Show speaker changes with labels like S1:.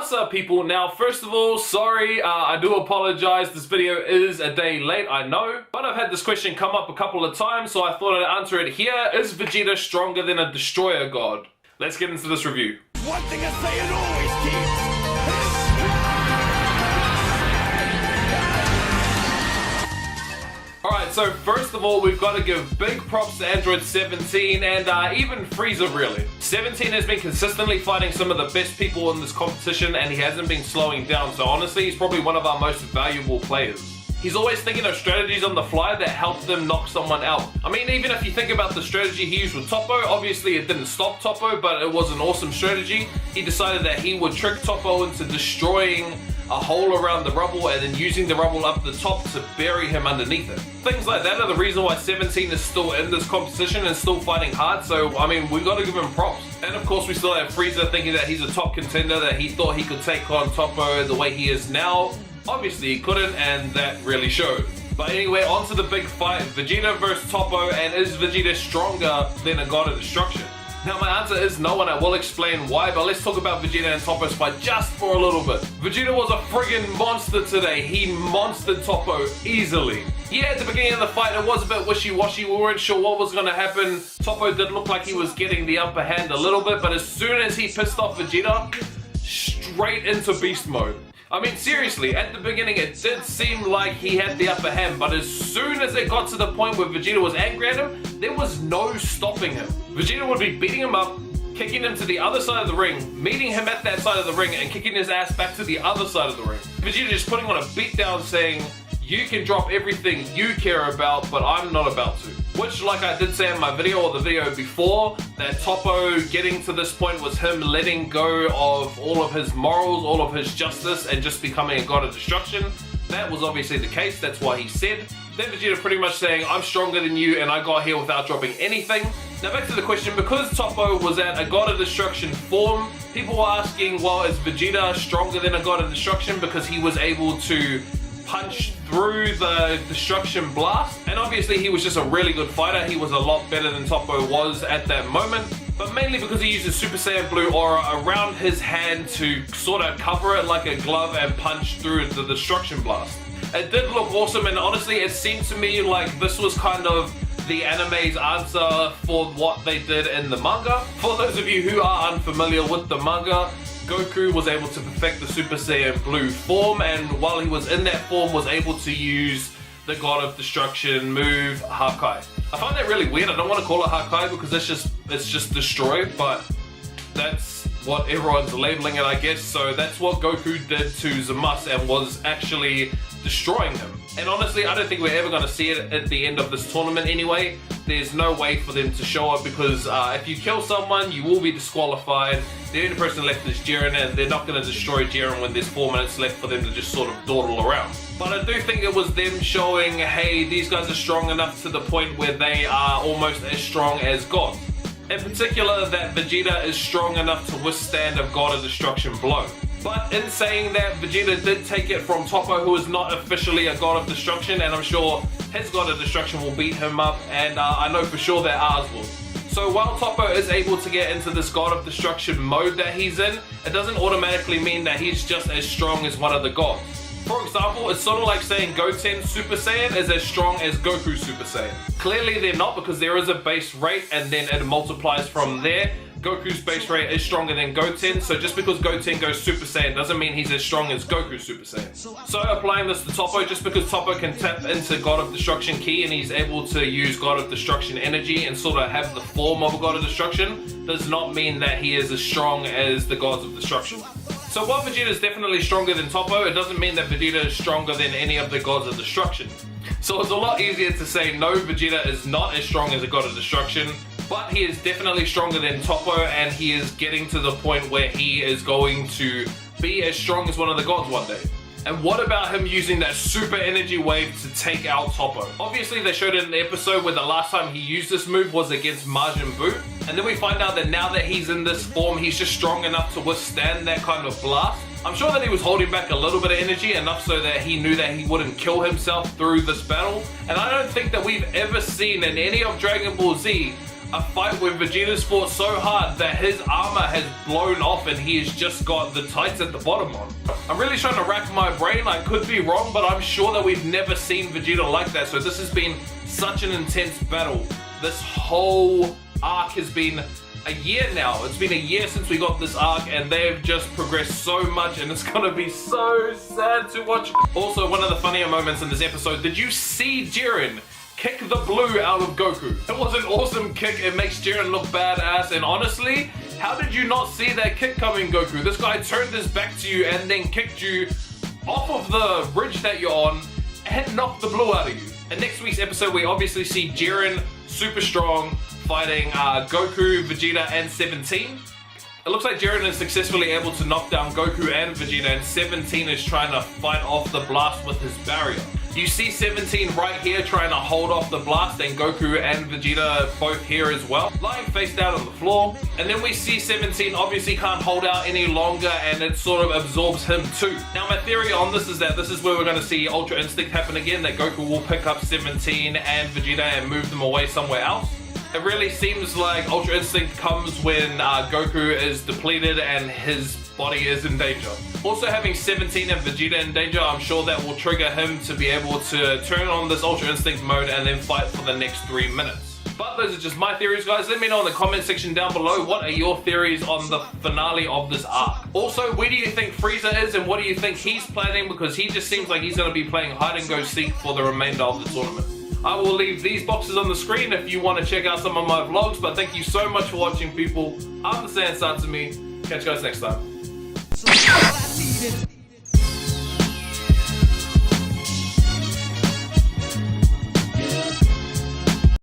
S1: What's up, people? Now, first of all, sorry, I do apologize. This video is a day late, I know, but I've had this question come up a couple of times, so I thought I'd answer it here. Is Vegeta stronger than a destroyer god? Let's get into this review.
S2: One thing I say and always keep.
S1: Alright, so first of all, we've got to give big props to Android 17 and even Frieza, really. 17 has been consistently fighting some of the best people in this competition and he hasn't been slowing down, so honestly, he's probably one of our most valuable players. He's always thinking of strategies on the fly that help them knock someone out. I mean, even if you think about the strategy he used with Toppo, obviously it didn't stop Toppo, but it was an awesome strategy. He decided that he would trick Toppo into destroying a hole around the rubble and then using the rubble up the top to bury him underneath it. Things like that are the reason why 17 is still in this competition and still fighting hard, so I mean, we gotta give him props. And of course we still have Frieza thinking that he's a top contender, that he thought he could take on Toppo the way he is now. Obviously he couldn't, and that really showed. But anyway, on to the big fight, Vegeta versus Toppo, and is Vegeta stronger than a god of destruction? Now my answer is no, and I will explain why, but let's talk about Vegeta and Toppo's fight just for a little bit. Vegeta was a friggin' monster today. He monstered Toppo easily. Yeah, at the beginning of the fight it was a bit wishy-washy, we weren't sure what was gonna happen. Toppo did look like he was getting the upper hand a little bit, but as soon as he pissed off Vegeta, straight into beast mode. I mean, seriously, at the beginning it did seem like he had the upper hand, but as soon as it got to the point where Vegeta was angry at him, there was no stopping him. Vegeta would be beating him up, kicking him to the other side of the ring, meeting him at that side of the ring, and kicking his ass back to the other side of the ring. Vegeta just putting on a beatdown saying, you can drop everything you care about, but I'm not about to. Which, like I did say in my video or the video before, that Toppo getting to this point was him letting go of all of his morals, all of his justice, and just becoming a god of destruction. That was obviously the case, that's why he said. Then Vegeta pretty much saying, I'm stronger than you and I got here without dropping anything. Now back to the question, because Toppo was at a god of destruction form, people were asking, well, is Vegeta stronger than a god of destruction because he was able to punch through the destruction blast? And obviously he was just a really good fighter. He was a lot better than Toppo was at that moment, but mainly because he uses Super Saiyan Blue aura around his hand to sort of cover it like a glove and punch through the destruction blast. It did look awesome, and honestly it seemed to me like this was kind of the anime's answer for what they did in the manga. For those of you who are unfamiliar with the manga, Goku was able to perfect the Super Saiyan Blue form, and while he was in that form was able to use the God of Destruction move, Hakai. I find that really weird. I don't want to call it Hakai because it's just destroy, but that's what everyone's labeling it, I guess. So that's what Goku did to Zamasu and was actually destroying him. And honestly, I don't think we're ever going to see it at the end of this tournament anyway. There's no way for them to show it because if you kill someone, you will be disqualified. The only person left is Jiren, and they're not going to destroy Jiren when there's 4 minutes left for them to just sort of dawdle around. But I do think it was them showing, hey, these guys are strong enough to the point where they are almost as strong as gods. In particular, that Vegeta is strong enough to withstand a God of Destruction blow. But in saying that, Vegeta did take it from Toppo, who is not officially a God of Destruction, and I'm sure his God of Destruction will beat him up, and I know for sure that ours will. So while Toppo is able to get into this God of Destruction mode that he's in, it doesn't automatically mean that he's just as strong as one of the gods. For example, it's sort of like saying Goten Super Saiyan is as strong as Goku Super Saiyan. Clearly they're not, because there is a base rate and then it multiplies from there. Goku's base rate is stronger than Goten, so just because Goten goes Super Saiyan doesn't mean he's as strong as Goku Super Saiyan. So applying this to Toppo, just because Toppo can tap into God of Destruction Ki and he's able to use God of Destruction energy and sort of have the form of a God of Destruction, does not mean that he is as strong as the Gods of Destruction. So while Vegeta is definitely stronger than Toppo, it doesn't mean that Vegeta is stronger than any of the Gods of Destruction. So it's a lot easier to say no, Vegeta is not as strong as a God of Destruction, but he is definitely stronger than Toppo, and he is getting to the point where he is going to be as strong as one of the gods one day. And what about him using that super energy wave to take out Toppo? Obviously they showed it in the episode where the last time he used this move was against Majin Buu, and then we find out that now that he's in this form, he's just strong enough to withstand that kind of blast. I'm sure that he was holding back a little bit of energy, enough so that he knew that he wouldn't kill himself through this battle. And I don't think that we've ever seen in any of Dragon Ball Z a fight where Vegeta's fought so hard that his armor has blown off and he has just got the tights at the bottom on. I'm really trying to rack my brain. I could be wrong, but I'm sure that we've never seen Vegeta like that. So this has been such an intense battle. This whole arc has been a year now. It's been a year since we got this arc, and they've just progressed so much, and it's gonna be so sad to watch. Also, one of the funnier moments in this episode, did you see Jiren kick the blue out of Goku? It was an awesome kick. It makes Jiren look badass, and honestly, how did you not see that kick coming, Goku? This guy turned his back to you and then kicked you off of the bridge that you're on and knocked the blue out of you. In next week's episode, we obviously see Jiren, super strong, fighting Goku, Vegeta, and 17. It looks like Jiren is successfully able to knock down Goku and Vegeta, and 17 is trying to fight off the blast with his barrier. You see 17 right here trying to hold off the blast, and Goku and Vegeta both here as well, lying face down on the floor. And then we see 17 obviously can't hold out any longer, and it sort of absorbs him too. Now my theory on this is that this is where we're going to see Ultra Instinct happen again, that Goku will pick up 17 and Vegeta and move them away somewhere else. It really seems like Ultra Instinct comes when Goku is depleted and his body is in danger. Also, having 17 and Vegeta in danger, I'm sure that will trigger him to be able to turn on this Ultra Instinct mode and then fight for the next 3 minutes. But those are just my theories, guys. Let me know in the comment section down below, what are your theories on the finale of this arc? Also, where do you think Frieza is and what do you think he's planning? Because he just seems like he's going to be playing hide and go seek for the remainder of the tournament. I will leave these boxes on the screen if you want to check out some of my vlogs, but thank you so much for watching, people. I'm the Sand Satsumi. Catch you guys next time.